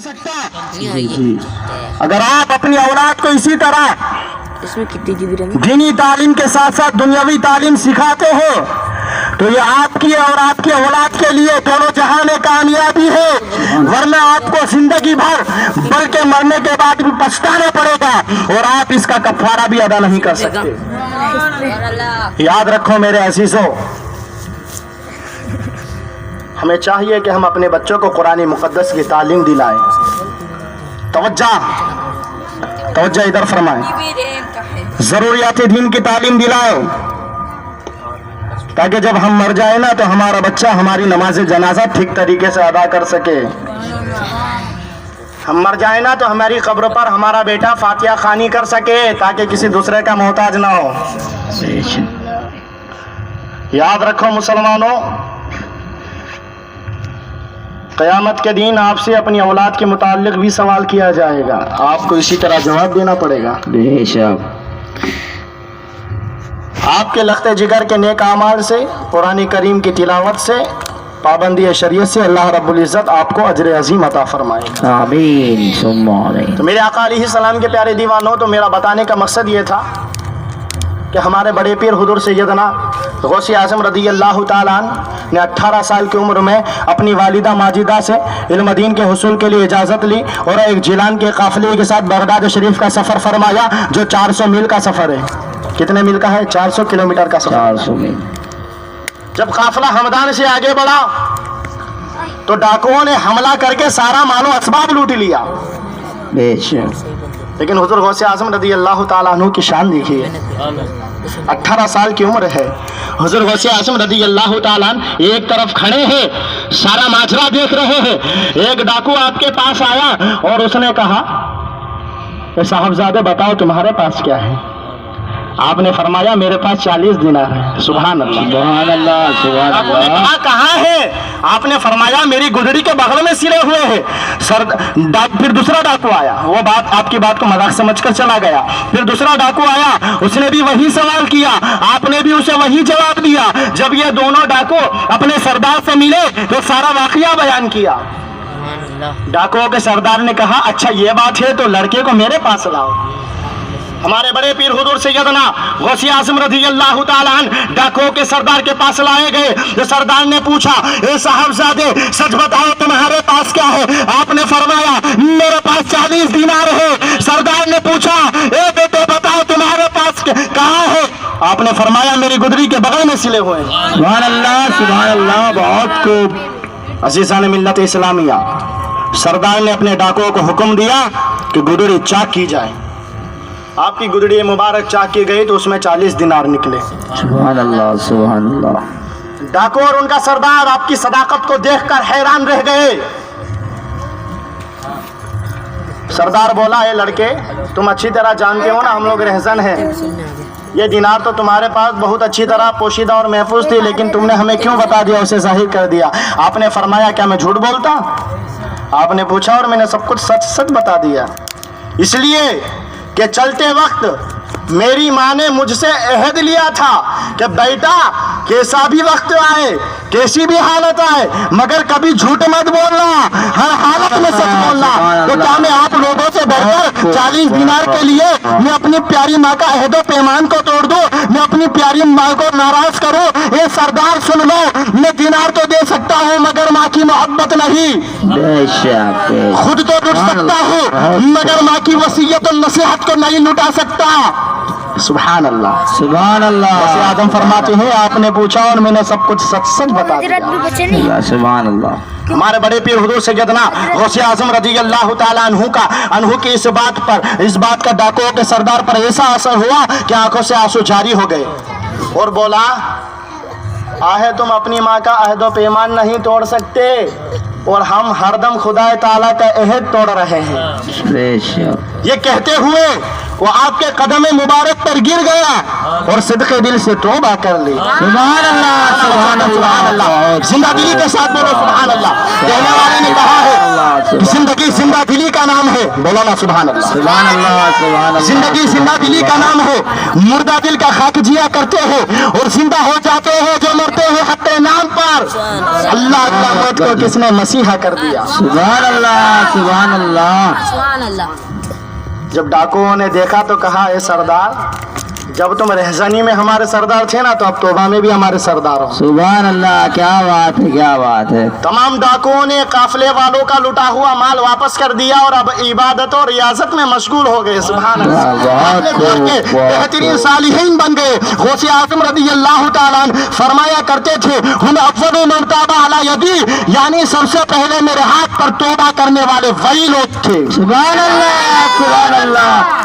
सकता। अगर आप अपनी औलाद को इसी तरह दीनी तालीम के साथ साथ दुनियावी तालीम सिखाते हो तो ये आपकी और आपकी औलाद के लिए दोनों जहां में कामयाबी है, वरना आपको जिंदगी भर बल्कि मरने के बाद भी पछताना पड़ेगा और आप इसका कफारा भी अदा नहीं कर सकते। याद रखो मेरे अजीजों, हमें चाहिए कि हम अपने बच्चों को कुरान मुक़द्दस की तालीम दिलाएं। तवज्जो इधर फरमाएं, ज़रूरियात दीन की तालीम दिलाओ ताकि जब हम मर जाए ना तो हमारा बच्चा हमारी नमाज जनाजा ठीक तरीके से अदा कर सके। हम मर जाए ना तो हमारी कब्र पर हमारा बेटा फातिहा खानी कर सके ताकि किसी दूसरे का मोहताज ना हो। याद रखो मुसलमानों, क़यामत के दिन आपसे अपनी औलाद के मुताल्लिक़ भी सवाल किया जाएगा, आपको इसी तरह जवाब देना पड़ेगा। बेशक आपके लख्ते जिगर के नेक आमाल से, कुरान करीम की तिलावत से, पाबंदी शरीयत से अल्लाह रब्बुल इज़्ज़त आपको अजर अजीम अता फरमाएगा। आमीन सुम्मा आमीन। तो मेरे आका अलैहिस्सलाम के प्यारे दीवानों, तो मेरा बताने का मकसद ये था कि हमारे बड़े पीर हुज़ूर सैयदना गौसे आज़म रज़ी अल्लाह ताला अन्हु ने 18 साल की उम्र में अपनी वालिदा माजिदा से इल्म दीन के हुसूल के लिए इजाज़त ली और एक जिलान के काफ़िले के साथ बगदाद शरीफ का सफ़र फरमाया, जो 400 मील का सफ़र है। कितने मील का है? 400 किलोमीटर का सफ़र। 400 मील। जब काफ़िला हमदान से आगे बढ़ा तो डाकुओं ने हमला करके सारा मानो असबाब लूट लिया। लेकिन हुज़ूर गौसे आज़म रज़ी अल्लाह ताला अन्हु की शान देखिए, 18 साल की उम्र है। हुज़ूर गौसे आज़म रज़ी अल्लाह ताला अन्हु एक तरफ खड़े हैं, सारा माजरा देख रहे हैं। एक डाकू आपके पास आया और उसने कहा, साहबजादे बताओ तुम्हारे पास क्या है? आपने फरमाया मेरे पास 40 दिनार है। सुभान अल्लाह, सुभान अल्लाह, सुभान अल्लाह। कहाँ है? आपने फरमाया मेरी गुदड़ी के बगल में सिले हुए हैं। फिर दूसरा डाकू आया, वो आपकी बात को मजाक समझकर चला गया। फिर दूसरा डाकू आया, उसने भी वही सवाल किया, आपने भी उसे वही जवाब दिया। जब ये दोनों डाकू अपने सरदार से मिले तो सारा वाकया बयान किया। डाकुओं के सरदार ने कहा, अच्छा ये बात है तो लड़के को मेरे पास लाओ। हमारे बड़े पीर हुजूर सैयदना गौसे आज़म रज़ी अल्लाह ताला अन्हु डाकुओं के सरदार के पास लाए गए। तो सरदार ने पूछा, ए साहबजादे सच बताओ तुम्हारे पास क्या है? आपने फरमाया मेरे पास 40 दिनार है। सरदार ने पूछा, ए बेटे बताओ तुम्हारे पास कहाँ है? आपने फरमाया मेरी गुदरी के बगल में सिले हुए। सुभान अल्लाह, सुभान अल्लाह, बहुत खूब। अज़ीज़ान मिल्लत इस्लामिया, सरदार ने अपने डाकुओं को हुक्म दिया कि गुदड़ी चाक की जाए। आपकी गुदड़ी मुबारक चाक की गई तो उसमें 40 दिनार निकले। सुभान अल्लाह, सुभान अल्लाह। डाकू और उनका सरदार आपकी सदाकत को देखकर हैरान रह गए। सरदार बोला, ए लड़के तुम अच्छी तरह जानते हो ना हम लोग रहज़न हैं, ये दिनार तो तुम्हारे पास बहुत अच्छी तरह पोशीदा और महफूज थी, लेकिन तुमने हमें क्यों बता दिया, उसे जाहिर कर दिया? आपने फरमाया क्या मैं झूठ बोलता? आपने पूछा और मैंने सब कुछ सच सच बता दिया। इसलिए कि चलते वक्त मेरी माँ ने मुझसे अहद लिया था कि बेटा कैसा भी वक्त आए, कैसी भी हालत आए, मगर कभी झूठ मत बोलना, हर हालत में सच बोलना। तो क्या मैं आप लोगों से बढ़कर 40 दिनार के लिए मैं अपनी प्यारी माँ का अहदो पैमान को तोड़ दूं? मैं अपनी प्यारी माँ को नाराज करूं? ये सरदार सुन लो, मैं दिनार तो दे सकता हूँ मगर माँ की मोहब्बत नहीं। खुद तो लुट सकता हूँ मगर माँ की वसीयत और नसीहत को नहीं लुटा सकता। सुभान अल्लाह, सुभान अल्लाह। वैसे आदम फरमाते हैं आपने पूछा और मैंने सब कुछ सच सच बता दिया। सुभान अल्लाह। हमारे बड़े पीर हुजूर सैयदना गौसे आज़म रज़ी अल्लाह ताला अन्हु की इस बात का डाकुओं के सरदार पर ऐसा असर हुआ कि आंखों से आंसू जारी हो गए और बोला, आहे तुम अपनी माँ का अहद व पैमान नहीं तोड़ सकते और हम हरदम खुदा ताला का अहद तोड़ रहे हैं। یہ کہتے ہوئے وہ آپ کے قدم مبارک پر گر گیا اور صدقے دل سے توبہ کر لی. سبحان اللہ, سبحان اللہ. زندہ دلی کے ساتھ بولو سبحان اللہ. کہنے والے نے کہا ہے زندگی زندہ دلی کا نام ہے. بولو نا سبحان اللہ. سبحان اللہ, سبحان اللہ. زندگی زندہ دلی کا نام ہے. مردہ دل کا خاک جیا کرتے ہیں اور زندہ ہو جاتے ہیں جو مرتے ہیں حق نام پر. اللہ اللہ موت کو کس نے مسیحا کر دیا. سبحان اللہ, سبحان اللہ, سبحان اللہ. جب ڈاکوؤں نے دیکھا تو کہا اے سردار, جب تم رہزنی میں ہمارے سردار تھے نا تو اب توبہ میں بھی ہمارے سردار ہو. سبحان اللہ, کیا بات ہے, کیا بات ہے. تمام ڈاکوؤں نے قافلے والوں کا لٹا ہوا مال واپس کر دیا اور اب عبادت اور ریاضت میں مشغول ہو گئے. سبحان اللہ. بہترین صالحین بن گئے. غوث اعظم رضی اللہ تعالیٰ فرمایا کرتے تھے ہم اول من تاب علی یدی, یعنی سب سے پہلے میرے ہاتھ پر توبہ کرنے والے وہی لوگ تھے. سبحان اللہ, سبحان اللہ.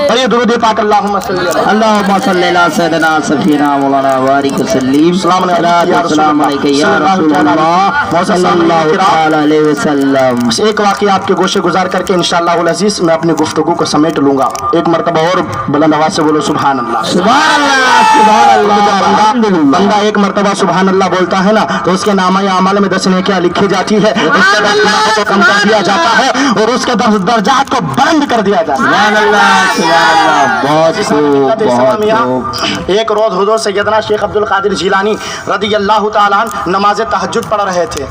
اور یہ درود پاک اللہم صلی اللہ علیہ اللہم صلی اللہ سیدنا سفینا مولانا بارک وسلم. السلام علیکم یا رسول اللہ صلی اللہ علیہ وسلم. ایک واقعہ آپ کے گوشے گزار کر کے انشاءاللہ العزیز میں اپنی گفتگو کو سمیٹ لوں گا. ایک مرتبہ اور بلند آواز سے بولو سبحان اللہ. سبحان اللہ, سبحان اللہ. بندہ ایک مرتبہ سبحان اللہ بولتا ہے نا تو اس کے نامہ اعمال میں 10 نیکیاں لکھی جاتی ہے, اس کے گناہوں کو کم کر دیا جاتا ہے اور اس کے درجات کو بلند کر دیا جاتا ہے. سبحان اللہ, سبحان اللہ. بہت خوب, بہت خوب. ایک روز حضور سیدنا شیخ عبد القادر جیلانی رضی اللہ تعالیٰ نماز تہجد پڑھ رہے تھے.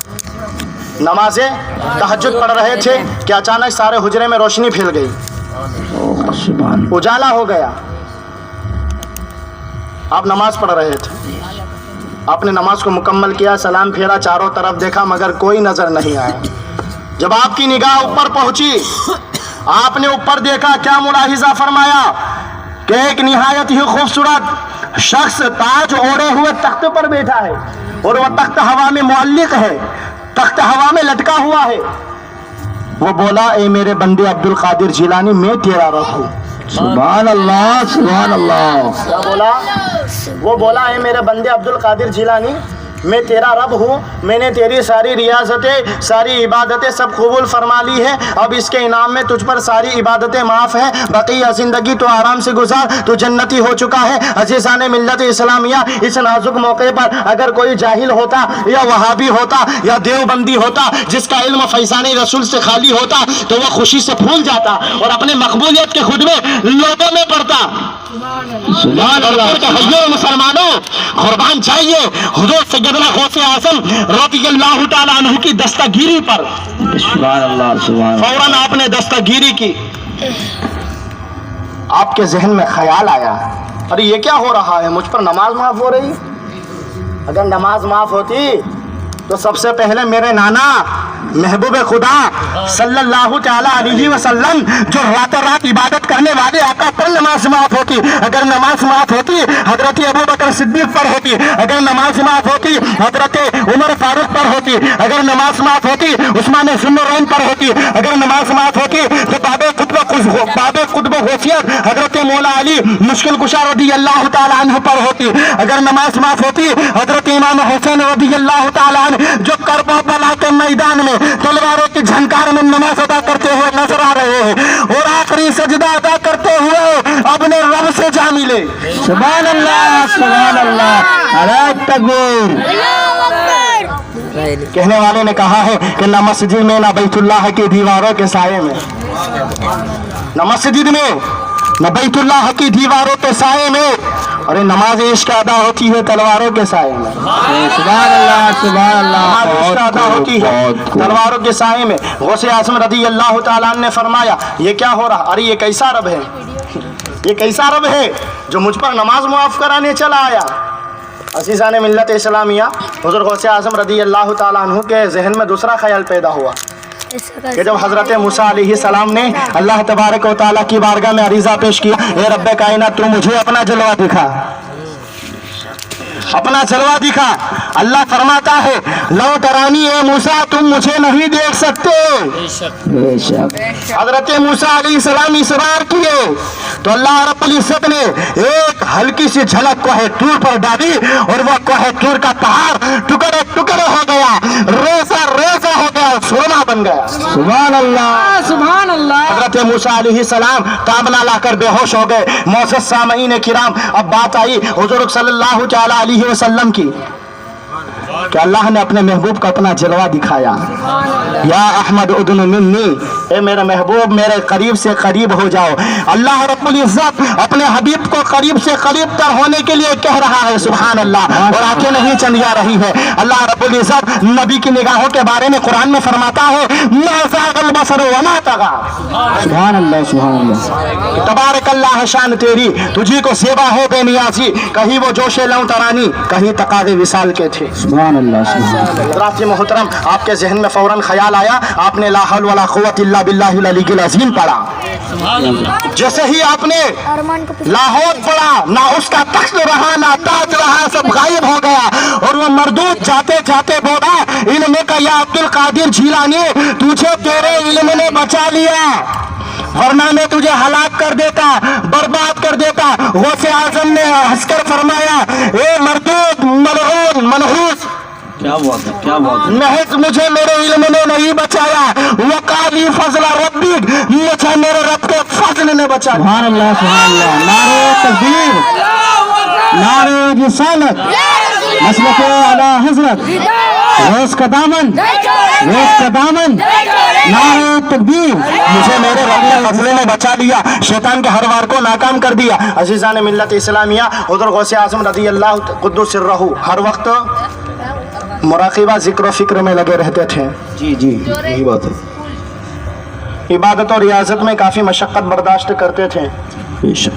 نماز تہجد پڑھ رہے تھے کہ اچانک سارے حجرے میں روشنی پھیل گئی, اجالا ہو گیا. آپ نماز پڑھ رہے تھے, آپ نے نماز کو مکمل کیا, سلام پھیرا, چاروں طرف دیکھا مگر کوئی نظر نہیں آیا. جب آپ کی نگاہ اوپر پہنچی, آپ نے اوپر دیکھا, کیا ملاحظہ فرمایا کہ ایک نہایت ہی خوبصورت شخص تاج اوڑے ہوئے تخت پر بیٹھا ہے اور وہ تخت ہوا میں معلق ہے, تخت ہوا میں لٹکا ہوا ہے. وہ بولا اے میرے بندے عبد القادر جیلانی میں تیرا رب ہوں. سبحان اللہ, سبحان اللہ. کیا بولا؟ وہ بولا اے میرے بندے عبد القادر جیلانی میں تیرا رب ہوں, میں نے تیری ساری ریاضتیں ساری عبادتیں سب قبول فرما لی ہے, اب اس کے انعام میں تجھ پر ساری عبادتیں معاف ہیں, بقیہ زندگی تو آرام سے گزار, تو جنتی ہو چکا ہے. عزیزان ملت اسلامیہ, اس نازک موقع پر اگر کوئی جاہل ہوتا یا وہابی ہوتا یا دیوبندی ہوتا جس کا علم فیضان رسول سے خالی ہوتا تو وہ خوشی سے پھول جاتا اور اپنے مقبولیت کے خطبے لوگوں میں پڑھتا. سبحان اللہ. مسلمانوں قربان چاہیے حضور سیدنا غوث اعظم رضی اللہ تعالیٰ عنہ کی دستگیری پر. سبحان اللہ, سبحان اللہ. فوراً آپ نے دستگیری کی. آپ کے ذہن میں خیال آیا ارے یہ کیا ہو رہا ہے, مجھ پر نماز معاف ہو رہی. اگر نماز معاف ہوتی تو سب سے پہلے میرے نانا محبوب خدا صلی اللہ تعالیٰ علیہ وسلم جو راتوں رات عبادت کرنے والے آقا پر نماز معاف ہوتی. اگر نماز معاف ہوتی حضرت ابو بکر صدیق پر ہوتی, اگر نماز معاف ہوتی حضرت عمر فاروق پر ہوتی, اگر نماز معاف ہوتی عثمان ذوالنورین پر ہوتی, اگر نماز معاف ہوتی تو باب قطب غوثیت حضرت مولا علی مشکل کشا رضی اللہ تعالیٰ عنہ پر ہوتی, اگر نماز معاف ہوتی حضرت امام حسین رضی اللہ تعالیٰ عنہ جو کربلا کے میدان میں تلواروں کی جھنکار میں نماز ادا کرتے ہوئے نظر آ رہے ہیں اور آخری سجدہ ادا کرتے ہوئے اپنے رب سے جا ملے. سبحان اللہ, سبحان اللہ. اللہ تکبیر. کہنے والے نے کہا ہے کہ نہ مسجد میں نہ بیت اللہ کی دیواروں کے سائے میں, نہ مسجد میں نہ بیت اللہ کی دیواروں کے سائے میں, اور نماز عشق ادا ہوتی ہے تلواروں کے سائے میں. سبحان اللہ, سبحان اللہ. نماز عشق ادا ہوتی ہے تلواروں کے سائے میں. غوث اعظم رضی اللہ تعالیٰ نے فرمایا یہ کیا ہو رہا, ارے یہ کیسا رب ہے, یہ کیسا رب ہے جو مجھ پر نماز معاف کرانے چلا آیا. عزیزان ملت اسلامیہ, حضور غوث اعظم رضی اللہ تعالیٰ عنہ کے ذہن میں دوسرا خیال پیدا ہوا کہ جب حضرت موسیٰ علیہ السلام نے اللہ تبارک و تعالیٰ کی بارگاہ میں عریضہ پیش کیا, اے رب کائنات تو مجھے اپنا جلوہ دکھا, اپنا جلوہ دکھا. اللہ فرماتا ہے لو ترانی اے موسیٰ تم مجھے نہیں دیکھ سکتے. بے شک. حضرت موسیٰ علیہ السلام اصرار کیے تو اللہ رب العزت نے ایک ہلکی سی جھلک کوہ طور پر ڈالی اور وہ کوہ طور کا پہاڑ ٹکڑے ٹکڑے ہو گیا, ریزہ ریزہ ہو گیا, सुरमा बन गया। सुभान अल्लाह, सुभान अल्लाह। हजरत मूसा अलैहिस्सलाम ताबना लाकर बेहोश हो गए। मौजूद सामईन किराम, अब बात आई हुजूर सल्लल्लाहु तआला अलैहि वसल्लम की कि अल्लाह ने अपने महबूब को अपना जलवा दिखाया। या अहमद उदन मिन्नी, ए मेरे महबूब मेरे करीब से करीब हो जाओ। अल्लाह रब्बुल इज्जत अपने हबीब को करीब से करीब तर होने के लिए कह रहा है। सुभान अल्लाह। और आंखें नहीं चंदिया रही है। अल्लाह रब्बुल इज्जत नबी की निगाहों के बारे में कुरान में फरमाता है, मा ज़ाग़ल बसर व मा तग़ा। सुभान अल्लाह, सुभान अल्लाह। तबारक अल्लाह शान तेरी, तुझी को सेवा हो बेनियाजी। कहीं वो जोशे लौं तरानी, कहीं तकाज़े विसाल के थे। सुभान अल्लाह, सुभान अल्लाह। हज़रात मोहतरम, आपके जहन में फौरन ख्याल आया, आपने ला हौल वला कुव्वत इल्ला बिल्लाहिल अलीय्यिल अज़ीम पढ़ा। जैसे ही आपने लाहौर पढ़ा, ना उसका तख्त रहा ना ताज रहा, सब गायब हो गया। और वो मरदूद जाते जाते बोला, इल्म का या अब्दुल कादिर जिलानी, तुझे तेरे इल्म ने बचा लिया, वरना मैं तुझे हलाक कर देता, बर्बाद कर देता। गौसे आजम ने हंसकर फरमाया, ए मरदूद मलऊन मनहूस, क्या बात है, क्या बात है। महज मुझे मेरे इल्म ने नहीं बचाया, वकाली फजल रब्बिक, मुझे मेरे रब के फजल ने बचाया। सुभान अल्लाह, सुभान अल्लाह। नारे तकबीर, नारे रिसालत, मसलक आला हजरत, रोज़ का दामन, रोज़ का दामन, नारे तकबीर। मुझे मेरे रब के फजल ने बचा लिया, शैतान के हर वार को नाकाम कर दिया। अजीज़ान मिल्लत इस्लामिया, उधर गौसे आज़म रज़ी अल्लाह क़ुद्दुस सिर्रहू हर वक्त मुराक़िबा ज़िक्र फ़िक्र में लगे रहते थे। जी जी, यही बात है। इबादत और रियाजत में काफ़ी मशक्क़त बर्दाश्त करते थे। बेशक।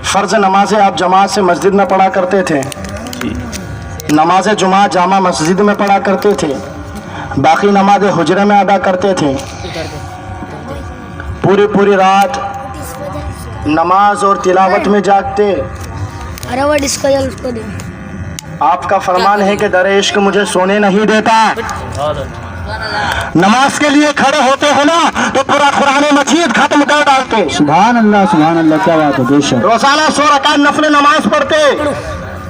फ़र्ज़ नमाज़ें आप जमात से मस्जिद में पढ़ा करते थे। नमाज जुमा जामा मस्जिद में पढ़ा करते थे। बाकी नमाज हुजरे में अदा करते थे। पूरी पूरी रात नमाज और तिलावत में जागते। अरे वो डिस्को जल उसको दे। आपका फरमान है कि दरे इश्क मुझे सोने नहीं देता। नमाज के लिए खड़े होते हो ना तो पूरा कुरान मजीद खत्म कर डालते। सुभान अल्लाह, सुभान अल्लाह, क्या बात है। बेशक। रोजाना 100 रकात नफल नमाज पढ़ते।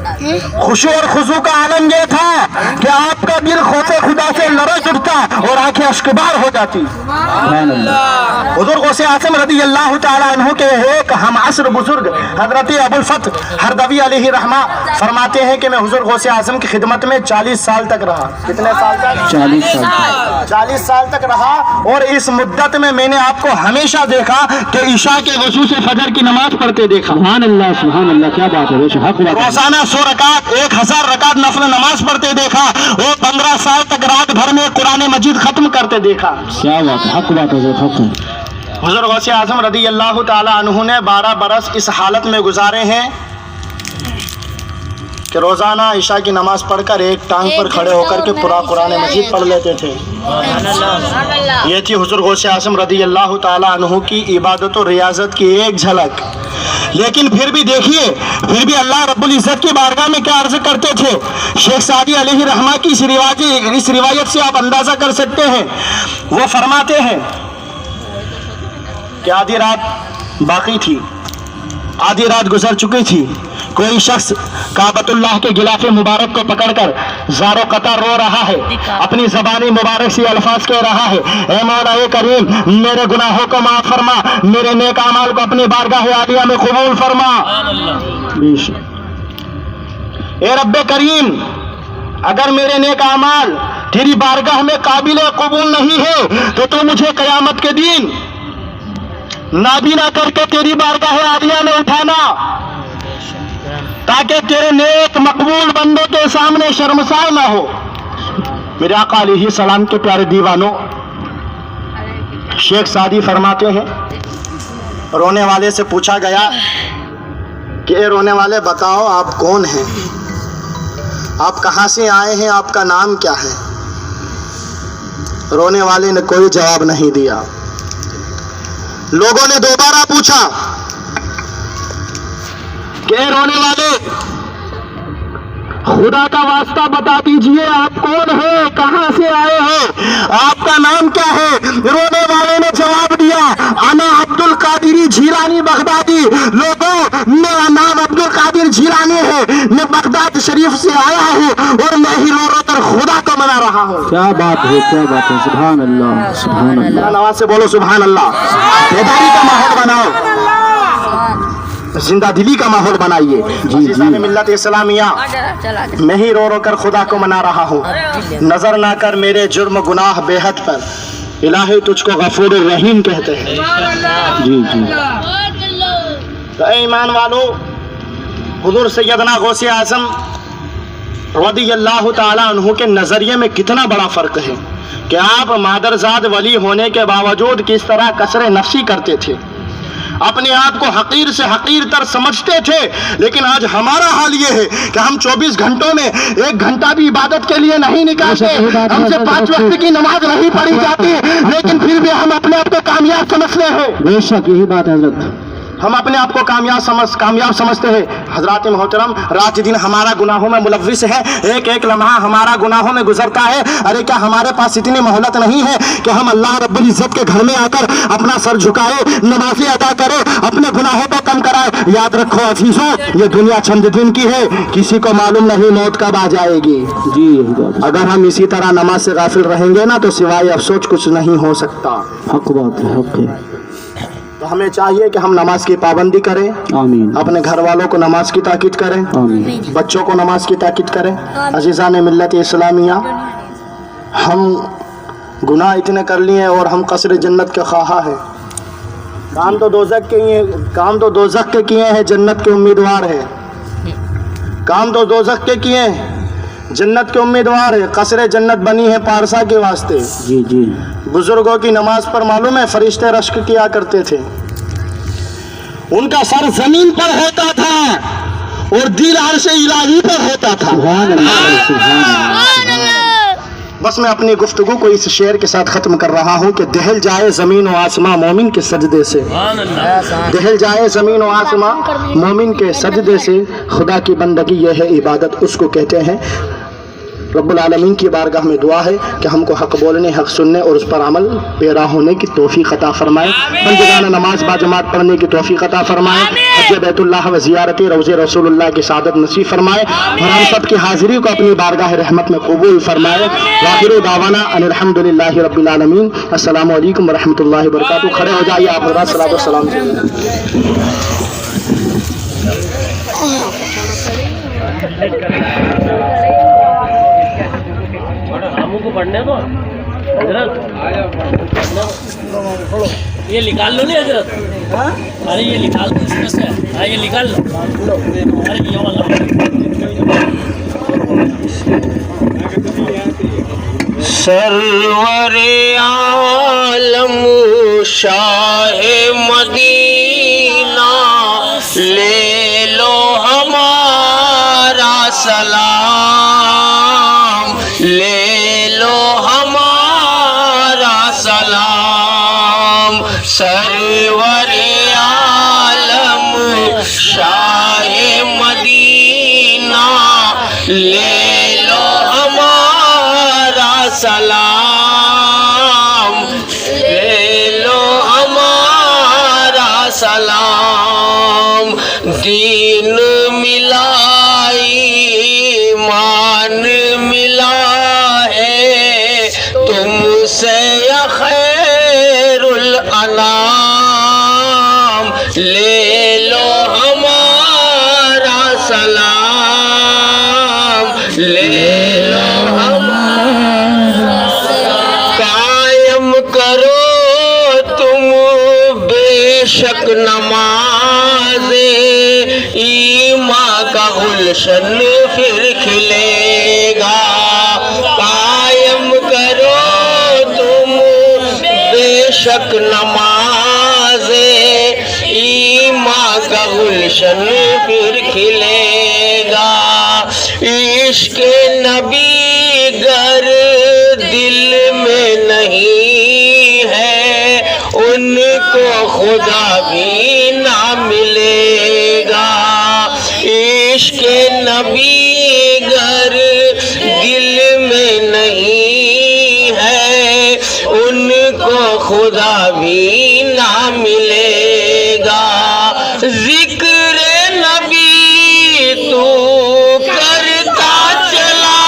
खुशू और खुशू का आलम ये था कि आपका दिल खौफे खुदा से लरज़ उठता और आंखें अश्कबार हो जाती। सुभान अल्लाह। हुज़ूर गौसे आज़म रज़ी अल्लाह तआला अन्हु के एक हम असर बुजुर्ग हज़रत अबुल फत हरदवी अलैहि रहमा फरमाते हैं कि मैं हुज़ूर गौसे आज़म की खिदमत में 40 साल तक रहा। कितने साल तक? 40 साल। 40 साल तक रहा। और इस मुद्दत में मैंने आपको हमेशा देखा कि ईशा के वजू से फजर की नमाज पढ़ते देखा। सुभान अल्लाह, सुभान अल्लाह, क्या बात है। बेशक, हक बात है। रोजाना 100 रकात 1000 रकात नफल नमाज पढ़ते देखा। वो 15 साल तक रात भर में कुरान मजीद खत्म करते देखा। क्या बात है, हक बात है, हक है। हुज़ूर गौसे आज़म रज़ी अल्लाह तआला अन्हु ने 12 बरस इस हालत में गुजारे हैं कि रोजाना ईशा की नमाज पढ़कर एक टांग पर खड़े होकर के पूरा कुरान मजीद पढ़ लेते थे। ये थी हुज़ूर गौसे आज़म रज़ी अल्लाह तआला अन्हु की इबादत और रियाजत की एक झलक। लेकिन फिर भी देखिए, फिर भी अल्लाह रब्बुल इज़्ज़त की बारगाह में क्या अर्ज करते थे। शेख सादी अलैहि रहमा की इस रिवायत से आप अंदाज़ा कर सकते हैं। वो फरमाते हैं कि आधी रात बाकी थी, आधी रात गुजर चुकी थी। कोई शख्स काबतुल्लाह के गिलाफे मुबारक को पकड़कर ज़ारो कतर रो रहा है, अपनी ज़बानी मुबारक से अल्फाज कह रहा है, ए मौला ए करीम, मेरे गुनाहों को माफ़ फरमा, मेरे नेक अमाल को अपनी बारगाह आलिया में कबूल फरमा। ए रब्बे करीम, अगर मेरे नेक अमाल तेरी बारगाह में काबिल कबूल नहीं है तो तू मुझे क़यामत के दिन नाबीना करके तेरी बारगाह आलिया में उठाना, ताकि तेरे नेक मकबूल बंदों के सामने शर्मसार ना हो। मेरे आका अलैहि सलाम के प्यारे दीवानों, शेख सादी फरमाते हैं, रोने वाले से पूछा गया कि ए रोने वाले, बताओ आप कौन हैं, आप कहाँ से आए हैं, आपका नाम क्या है। रोने वाले ने कोई जवाब नहीं दिया। लोगों ने दोबारा पूछा कि रोने वाले, खुदा का वास्ता बता दीजिए आप कौन है, कहाँ से आए हैं, आपका नाम क्या है। रोने वाले ने जवाब दिया, अना अब्दुल कादिर जिलानी बगदादी। लोगों, मेरा नाम अब्दुल कादिर जिलानी है, मैं बगदाद शरीफ से आया हूँ और मैं ही रो रो कर खुदा को मना रहा हूँ। क्या बात है, क्या बात है, सुभान अल्लाह, सुभान अल्लाह। नवाज से बोलो सुभान अल्लाह। बेदारी का माहौल बनाओ, जिंदा दिली का माहौल बनाइए। जी मिल्लत इस्लामिया, मैं ही रो रो कर खुदा को मना रहा हूँ। नजर ना कर मेरे जुर्म गुनाह बेहद पर, इलाही तुझको गफूर रहीम कहते हैं। जी जी। तो ऐ ईमान वालों, हुजूर सैयदना गौसे आज़म रज़ियल्लाहु ताला अन्हु के नज़रिए में कितना बड़ा फ़र्क है कि आप मादरजाद वली होने के बावजूद किस तरह कसरे नफ्सी करते थे, अपने आप को हकीर से हकीर तर समझते थे। लेकिन आज हमारा हाल ये है कि हम 24 घंटों में 1 घंटा भी इबादत के लिए नहीं निकालते, हमसे 5 वक्त की नमाज नहीं पढ़ी जाती, लेकिन फिर भी हम अपने आप को कामयाब समझते हैं। बेशक यही बात है हजरत, हम अपने आप को कामयाब समझते हैं। हजरात मोहतरम, रात दिन हमारा गुनाहों में मुलव्विस है, एक एक लम्हा हमारा गुनाहों में गुजरता है। अरे क्या हमारे पास इतनी मोहलत नहीं है कि हम अल्लाह रब्बुल इज्जत के घर में आकर अपना सर झुकाए, नमाज़ें अदा करें, अपने गुनाहों को कम कराए। याद रखो अजीजों, ये दुनिया चंद दिन की है, किसी को मालूम नहीं मौत कब आ जाएगी। जी यही बात, अगर हम इसी तरह नमाज से गाफिल रहेंगे ना, तो सिवाय अफसोस कुछ नहीं हो सकता। हक बात है, हक है। तो हमें चाहिए कि हम नमाज की पाबंदी करें, आमीन, अपने घर वालों को नमाज की ताकीद करें, आमीन। बच्चों को नमाज की ताकीद करें। अजीज़ान मिल्लत इस्लामिया, हम गुनाह इतने कर लिए और हम कसर जन्नत के ख्वाहा है। काम तो दोज़ख के किए हैं, जन्नत के उम्मीदवार है। काम तो दोज़ख के किए हैं, जन्नत के उम्मीदवार है। कसर जन्नत बनी है पारसा के वास्ते। जी जी। बुजुर्गों की नमाज पर मालूम है फरिश्ते रश्क किया करते थे, उनका सर जमीन पर होता था और दिल अर्श इलाही पर होता था। सुभान अल्लाह, सुभान अल्लाह। बस मैं अपनी गुफ्तगू को इस शेर के साथ ख़त्म कर रहा हूँ कि दहल जाए ज़मीन व आसमां मोमिन के सजदे से, दहल जाए ज़मीन व आसमां मोमिन के सजदे से। खुदा की बंदगी यह है इबादत, उसको कहते हैं। रब्बुल आलमीन की बारगाह में दुआ है कि हमको हक बोलने, हक सुनने और उस पर अमल पैरा होने की तौफीक अता फरमाए। बंदगाना नमाज बाजमात पढ़ने की तौफीक अता फरमाए। हज बैतुल्लाह व ज़ियारत रोज़े रसूलुल्लाह की सादत नसीब फरमाए और हम सब की हाज़िरी को अपनी बारगाह रहमत में कबूल फरमाए। वाखिरु दावाना अनिल हम्दुलिल्लाहि रब्बिल आलमीन। अस्सलामु अलैकुम व रहमतुल्लाहि व बरकातुहू। खड़े हो जाइए आप हज़रात, सलात व सलाम। को पढ़ने दो हजरत, ये निकाल लो नहीं हजरत। अरे ये निकाल दो इसमें से, हाँ ये निकाल लो। अरे ये वाला सरवरे आलम शाह मदीना, ले लो हमारा सलाम, ले लो हमारा सलाम। सरवरे आलम शाह मदीना, ले लो हमारा सलाम, ले लो हमारा सलाम। दीन मिला, ईमान मिला है तुमसे या खैरुल अनाम, ले लो हमारा सलाम, ले लो हमारा सलाम। कायम करो तुम बेशक नमाज़े, ईमान का गुलशन फिर खिलेगा। कायम करो तुम बेशक नमाज़े, ईमान का गुलशन फिर खिलेगा। इश्क़ नबी गर दिल में नहीं है, उनको खुदा भी ना मिलेगा। इश्क़ नबी गर दिल में नहीं है, उनको खुदा भी ना मिलेगा। ज़िक्र नबी तू करता चला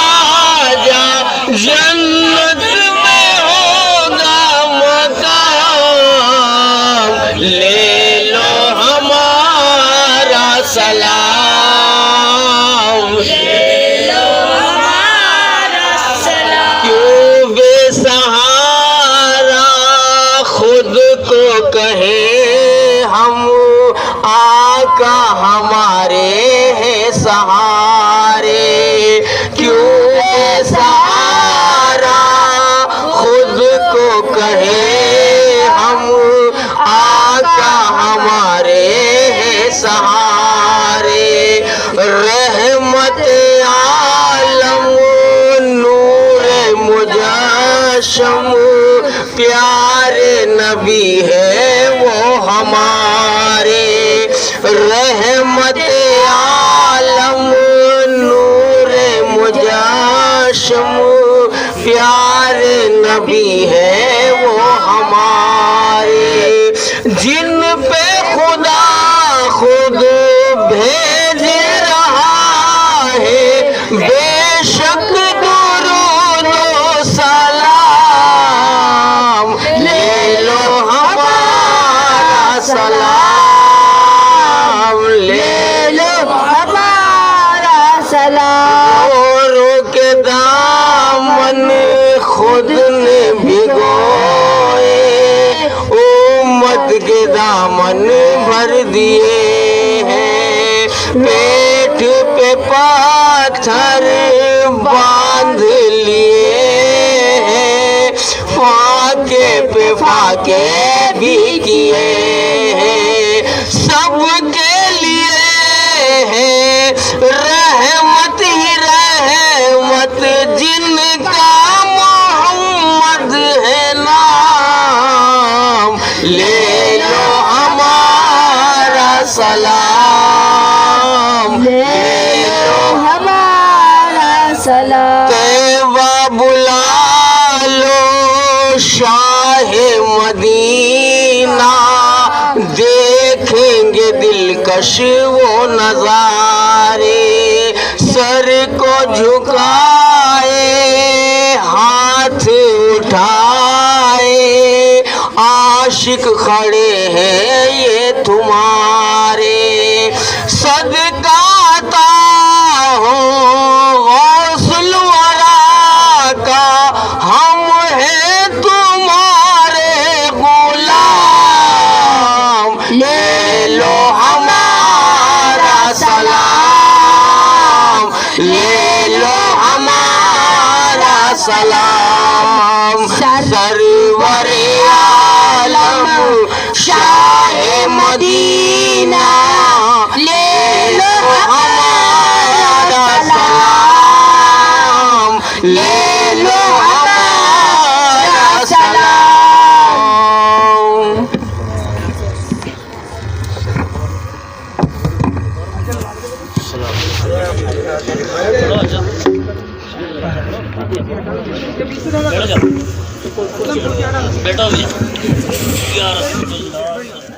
जा, پیارے نبی ہے وہ ہمارے رحمت عالم نور مجاشم پیارے نبی ہے وہ ہمارے جن پہ خدا خود بھیج رہا ہے بے شک درود و سلام لے لو ہمارا سلام لے لو ہمارا سلام اوروں کے دامن خود نے بھگوئے امت کے دامن بھر دیے ہیں پیٹ پہ پتھر باندھ لیے ہیں فاقے پہ فاقے بھی کیے ہیں سب کے لیے ہے رحمت ہی رحمت جن کا محمد ہے نام لے لو ہمارا سلام لے لو ہمارا سلام طیبہ بلا لو شاہ مدینہ دیکھیں گے دلکش وہ نظارے سر کو جھکائے ہاتھ اٹھائے عاشق کھڑے ہیں یہ تمہارے صدقہ عطا ہو غوث الورا کا ہم ہیں تمہارے غلام لے لو ہمارا سلام لے لو ہمارا سلام سرور عالم شاہ مدینہ لے لو ہمارا سلام لے لو ہمارا سلام بیٹھو بھی یا رسول اللہ